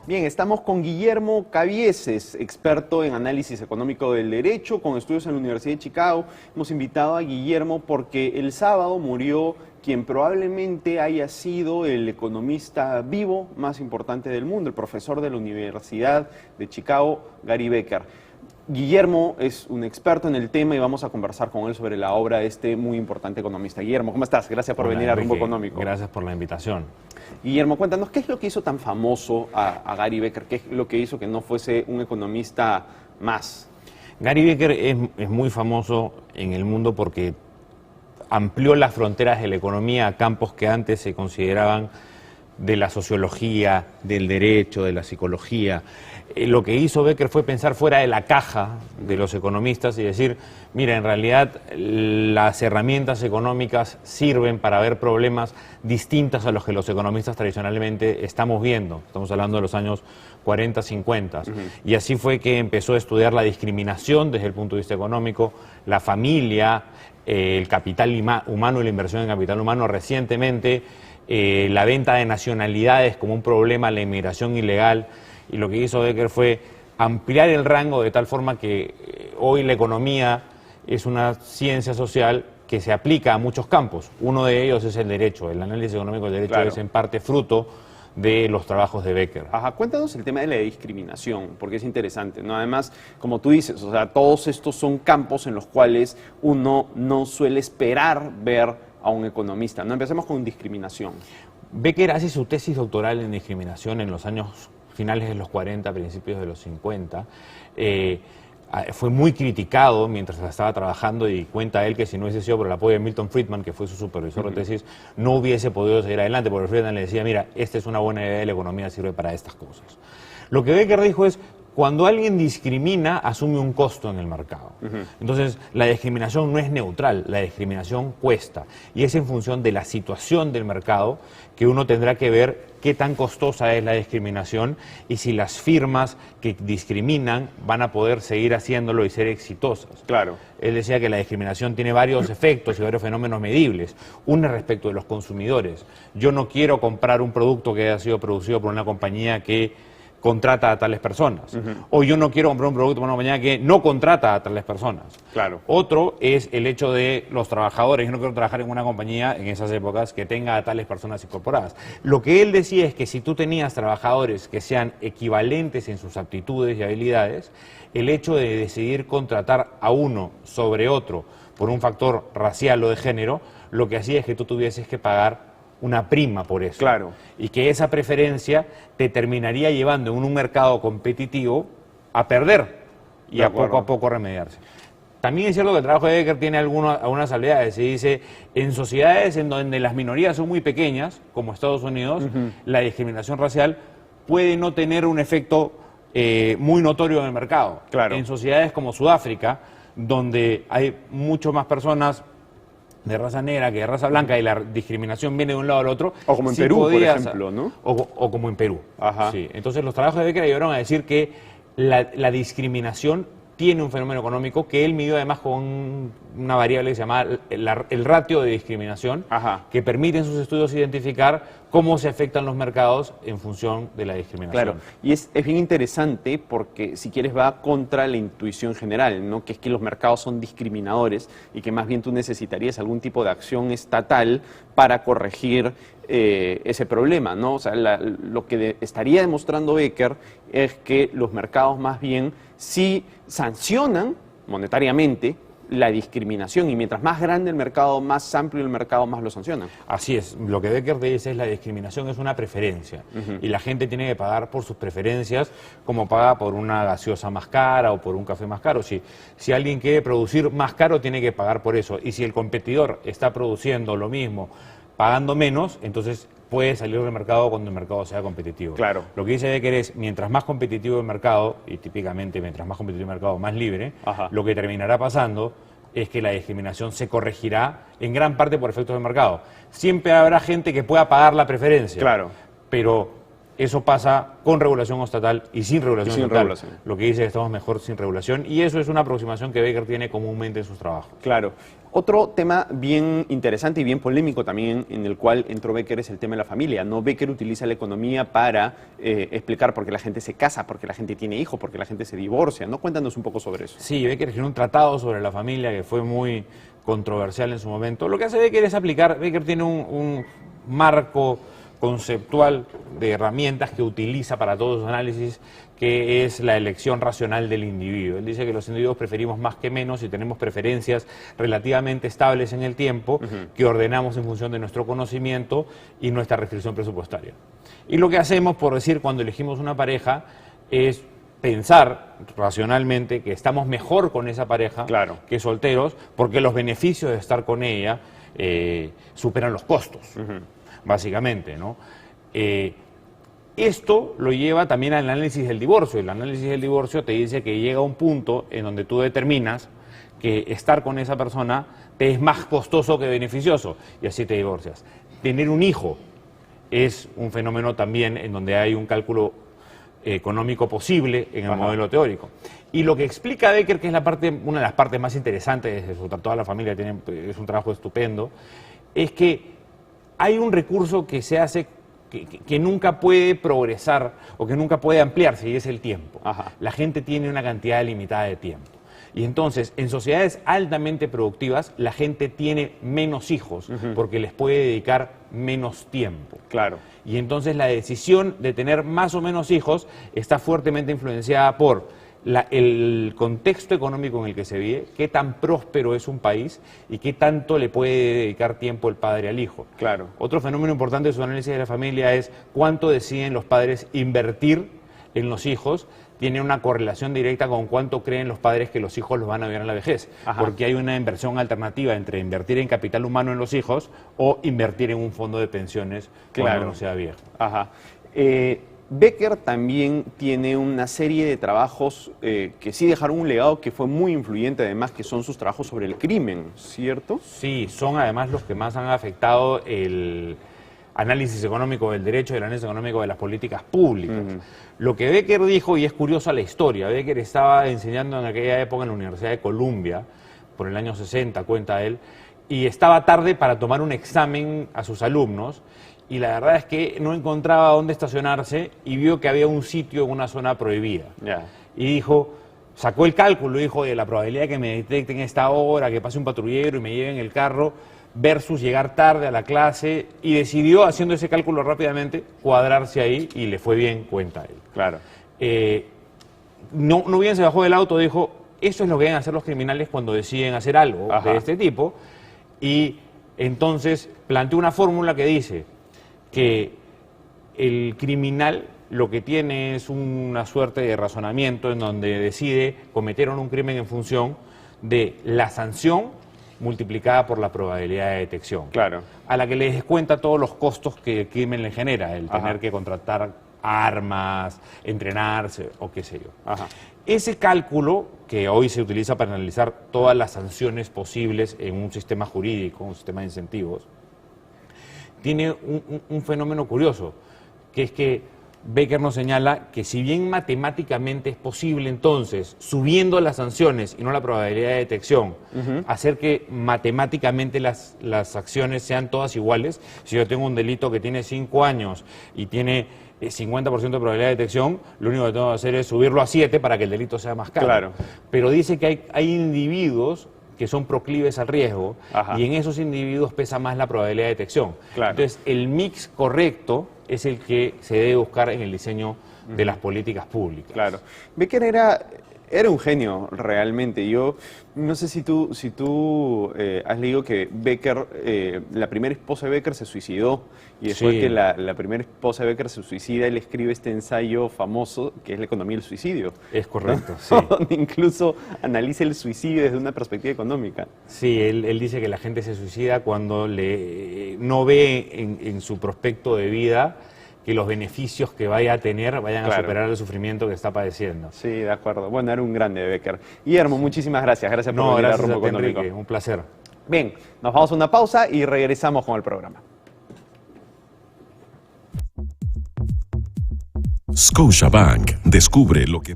Bien, estamos con Guillermo Cabieses, experto en análisis económico del derecho, con estudios en la Universidad de Chicago. Hemos invitado a Guillermo porque el sábado murió quien probablemente haya sido el economista vivo más importante del mundo, el profesor de la Universidad de Chicago, Gary Becker. Guillermo es un experto en el tema y vamos a conversar con él sobre la obra de este muy importante economista. Guillermo, ¿cómo estás? Gracias por venir a Rumbo Económico. Gracias por la invitación. Guillermo, cuéntanos, ¿qué es lo que hizo tan famoso a Gary Becker? ¿Qué es lo que hizo que no fuese un economista más? Gary Becker es muy famoso en el mundo porque amplió las fronteras de la economía a campos que antes se consideraban de la sociología, del derecho, de la psicología. Lo que hizo Becker fue pensar fuera de la caja de los economistas y decir, mira, en realidad las herramientas económicas sirven para ver problemas distintos a los que los economistas tradicionalmente estamos viendo. Estamos hablando de los años 40, 50. Y así fue que empezó a estudiar la discriminación desde el punto de vista económico, la familia, el capital humano y la inversión en capital humano recientemente, la venta de nacionalidades como un problema, la inmigración ilegal. Y lo que hizo Becker fue ampliar el rango de tal forma que hoy la economía es una ciencia social que se aplica a muchos campos. Uno de ellos es el derecho. El análisis económico del derecho es en parte fruto de los trabajos de Becker. Ajá, cuéntanos el tema de la discriminación, porque es interesante, ¿no? Además, como tú dices, o sea, todos estos son campos en los cuales uno no suele esperar ver a un economista, ¿no? Empecemos con discriminación. Becker hace su tesis doctoral en discriminación en los años finales de los 40, principios de los 50. Fue muy criticado mientras estaba trabajando y cuenta él que si no hubiese sido por el apoyo de Milton Friedman, que fue su supervisor de tesis, no hubiese podido seguir adelante, porque Friedman le decía, mira, esta es una buena idea, la economía sirve para estas cosas. Lo que Becker dijo es, cuando alguien discrimina, asume un costo en el mercado. Entonces, la discriminación no es neutral, la discriminación cuesta. Y es en función de la situación del mercado que uno tendrá que ver qué tan costosa es la discriminación y si las firmas que discriminan van a poder seguir haciéndolo y ser exitosas. Claro. Él decía que la discriminación tiene varios efectos y varios fenómenos medibles. Uno es respecto de los consumidores. Yo no quiero comprar un producto que haya sido producido por una compañía que contrata a tales personas. O yo no quiero comprar un producto por una compañía que no contrata a tales personas. Claro. Otro es el hecho de los trabajadores. Yo no quiero trabajar en una compañía en esas épocas que tenga a tales personas incorporadas. Lo que él decía es que si tú tenías trabajadores que sean equivalentes en sus aptitudes y habilidades, el hecho de decidir contratar a uno sobre otro por un factor racial o de género, lo que hacía es que tú tuvieses que pagar una prima por eso. Claro. Y que esa preferencia te terminaría llevando en un mercado competitivo a perder y a poco remediarse. También es cierto que el trabajo de Becker tiene algunas salvedades. Se dice, en sociedades en donde las minorías son muy pequeñas, como Estados Unidos, la discriminación racial puede no tener un efecto muy notorio en el mercado. Claro. En sociedades como Sudáfrica, donde hay mucho más personas de raza negra que de raza blanca y la discriminación viene de un lado al otro. O como en Perú, por ejemplo, ¿no? O como en Perú. Ajá. Sí. Entonces los trabajos de Becker ayudaron a decir que la discriminación tiene un fenómeno económico que él midió además con una variable que se llama el ratio de discriminación, que permite en sus estudios identificar cómo se afectan los mercados en función de la discriminación. Claro, y es bien interesante porque si quieres va contra la intuición general, ¿no? Que es que los mercados son discriminadores y que más bien tú necesitarías algún tipo de acción estatal para corregir ese problema, ¿no? O sea, lo que estaría demostrando Becker es que los mercados más bien sí sancionan monetariamente la discriminación y mientras más grande el mercado, más amplio el mercado, más lo sancionan. Así es, lo que Becker dice es la discriminación es una preferencia y la gente tiene que pagar por sus preferencias como paga por una gaseosa más cara o por un café más caro. Si alguien quiere producir más caro tiene que pagar por eso y si el competidor está produciendo lo mismo pagando menos, entonces puede salir del mercado cuando el mercado sea competitivo. Claro. Lo que dice Becker es, mientras más competitivo el mercado, y típicamente mientras más competitivo el mercado, más libre, lo que terminará pasando es que la discriminación se corregirá en gran parte por efectos del mercado. Siempre habrá gente que pueda pagar la preferencia, claro, pero Eso pasa con regulación estatal y sin regulación Sin estatal. regulación. Lo que dice que estamos mejor sin regulación, y eso es una aproximación que Becker tiene comúnmente en sus trabajos. Claro. Otro tema bien interesante y bien polémico también en el cual entró Becker es el tema de la familia. ¿No? Becker utiliza la economía para explicar por qué la gente se casa, por qué la gente tiene hijos, por qué la gente se divorcia. ¿No? Cuéntanos un poco sobre eso. Sí, Becker escribió un tratado sobre la familia que fue muy controversial en su momento. Lo que hace Becker es aplicar, Becker tiene un marco conceptual de herramientas que utiliza para todos sus análisis, que es la elección racional del individuo. Él dice que los individuos preferimos más que menos y tenemos preferencias relativamente estables en el tiempo que ordenamos en función de nuestro conocimiento y nuestra restricción presupuestaria. Y lo que hacemos, por decir, cuando elegimos una pareja, es pensar racionalmente que estamos mejor con esa pareja que solteros, porque los beneficios de estar con ella superan los costos. Básicamente, ¿no? Esto lo lleva también al análisis del divorcio. El análisis del divorcio te dice que llega a un punto en donde tú determinas que estar con esa persona te es más costoso que beneficioso, y así te divorcias. Tener un hijo es un fenómeno también en donde hay un cálculo económico posible en el modelo teórico. Y lo que explica Becker, que es una de las partes más interesantes de su tratado de la familia, es un trabajo estupendo, es que hay un recurso que se hace que nunca puede progresar o que nunca puede ampliarse, y es el tiempo. La gente tiene una cantidad limitada de tiempo. Y entonces, en sociedades altamente productivas, la gente tiene menos hijos porque les puede dedicar menos tiempo. Claro. Y entonces la decisión de tener más o menos hijos está fuertemente influenciada por el contexto económico en el que se vive, qué tan próspero es un país y qué tanto le puede dedicar tiempo el padre al hijo. Claro. Otro fenómeno importante de su análisis de la familia es cuánto deciden los padres invertir en los hijos. Tiene una correlación directa con cuánto creen los padres que los hijos los van a ver en la vejez. Porque hay una inversión alternativa entre invertir en capital humano en los hijos o invertir en un fondo de pensiones cuando uno sea viejo. Becker también tiene una serie de trabajos que sí dejaron un legado que fue muy influyente, además, que son sus trabajos sobre el crimen, ¿cierto? Sí, son además los que más han afectado el análisis económico del derecho y el análisis económico de las políticas públicas. Lo que Becker dijo, y es curiosa la historia, Becker estaba enseñando en aquella época en la Universidad de Columbia, por el año 60, cuenta él, y estaba tarde para tomar un examen a sus alumnos, y la verdad es que no encontraba dónde estacionarse y vio que había un sitio en una zona prohibida. Y dijo, sacó el cálculo, dijo, de la probabilidad de que me detecten esta hora, que pase un patrullero y me lleven el carro, versus llegar tarde a la clase, y decidió, haciendo ese cálculo rápidamente, cuadrarse ahí, y le fue bien, cuenta él. Claro. No bien se bajó del auto, dijo, eso es lo que deben hacer los criminales cuando deciden hacer algo de este tipo, y entonces planteó una fórmula que dice que el criminal lo que tiene es una suerte de razonamiento en donde decide cometer un crimen en función de la sanción multiplicada por la probabilidad de detección, a la que le descuenta todos los costos que el crimen le genera, el tener que contratar armas, entrenarse o qué sé yo. Ese cálculo, que hoy se utiliza para analizar todas las sanciones posibles en un sistema jurídico, un sistema de incentivos, tiene un fenómeno curioso, que es que Becker nos señala que si bien matemáticamente es posible entonces, subiendo las sanciones y no la probabilidad de detección, hacer que matemáticamente las acciones sean todas iguales, si yo tengo un delito que tiene 5 años y tiene 50% de probabilidad de detección, lo único que tengo que hacer es subirlo a 7 para que el delito sea más caro. Pero dice que hay individuos que son proclives al riesgo, y en esos individuos pesa más la probabilidad de detección. Entonces, el mix correcto es el que se debe buscar en el diseño de las políticas públicas. Becker era un genio, realmente. Yo no sé si tú has leído que Becker, la primera esposa de Becker se suicidó, y después que la primera esposa de Becker se suicida, él escribe este ensayo famoso que es La economía del suicidio. Es correcto, Donde incluso analiza el suicidio desde una perspectiva económica. Sí, él dice que la gente se suicida cuando no ve en su prospecto de vida que los beneficios que vaya a tener vayan a superar el sufrimiento que está padeciendo. Sí, de acuerdo. Bueno, era un grande Becker. Guillermo, muchísimas gracias. Gracias por venir a Rumbo Económico. Enrique, un placer. Bien, nos vamos a una pausa y regresamos con el programa. Scotiabank. Descubre lo que